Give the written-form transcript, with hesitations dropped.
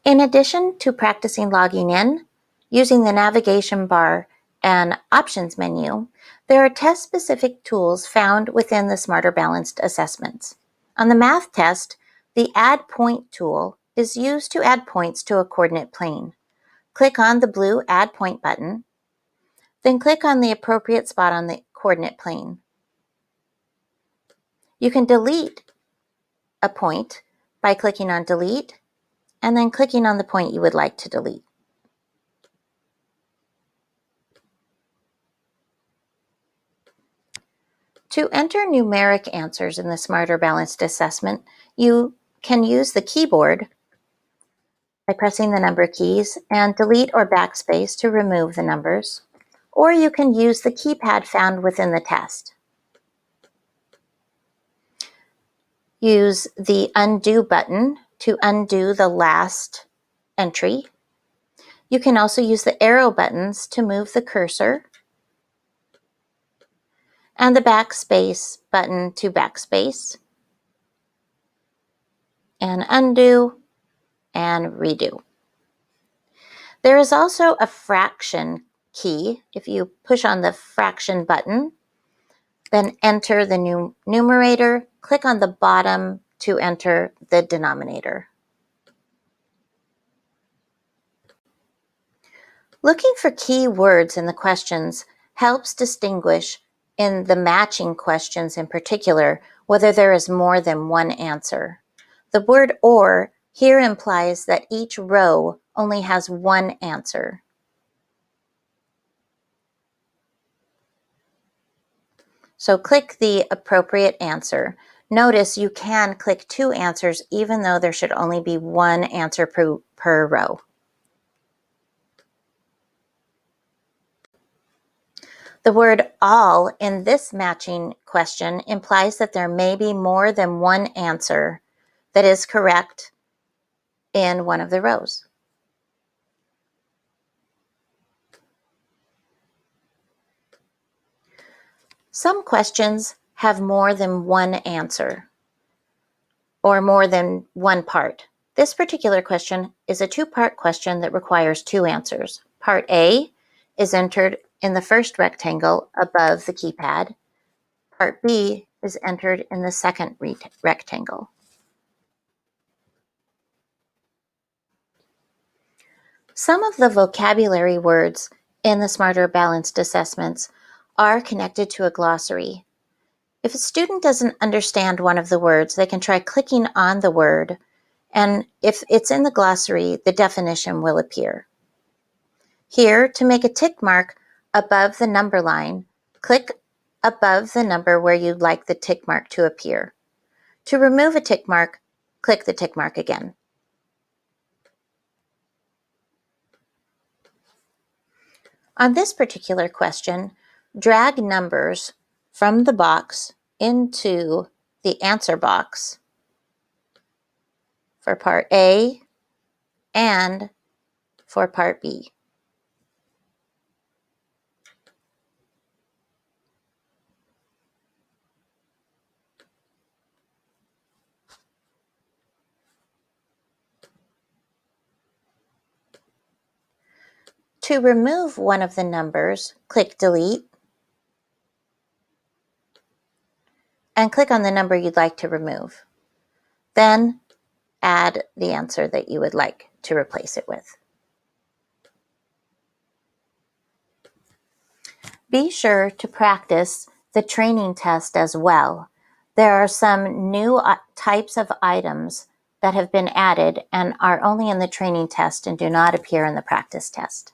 In addition to practicing logging in, using the navigation bar and options menu, there are test-specific tools found within the Smarter Balanced assessments. On the math test, the Add Point tool is used to add points to a coordinate plane. Click on the blue Add Point button, then click on the appropriate spot on the coordinate plane. You can delete a point by clicking on Delete and then clicking on the point you would like to delete. To enter numeric answers in the Smarter Balanced assessment, you can use the keyboard by pressing the number keys and delete or backspace to remove the numbers, or you can use the keypad found within the test. Use the Undo button to undo the last entry. You can also use the arrow buttons to move the cursor, and the backspace button to backspace, and undo, and redo. There is also a fraction key. If you push on the fraction button, then enter the numerator, click on the bottom to enter the denominator. Looking for key words in the questions helps distinguish, in the matching questions in particular, whether there is more than one answer. The word "or" here implies that each row only has one answer. So click the appropriate answer. Notice you can click 2 answers even though there should only be 1 answer per row. The word "all" in this matching question implies that there may be more than one answer that is correct in one of the rows. Some questions have more than one answer or more than one part. This particular question is a 2-part question that requires 2 answers. Part A is entered in the first rectangle above the keypad. Part B is entered in the second rectangle. Some of the vocabulary words in the Smarter Balanced assessments are connected to a glossary. If a student doesn't understand one of the words, they can try clicking on the word, and if it's in the glossary, the definition will appear. Here, to make a tick mark above the number line, click above the number where you'd like the tick mark to appear. To remove a tick mark, click the tick mark again. On this particular question, drag numbers from the box into the answer box for part A and for part B. To remove one of the numbers, click Delete and click on the number you'd like to remove. Then add the answer that you would like to replace it with. Be sure to practice the training test as well. There are some new types of items that have been added and are only in the training test and do not appear in the practice test.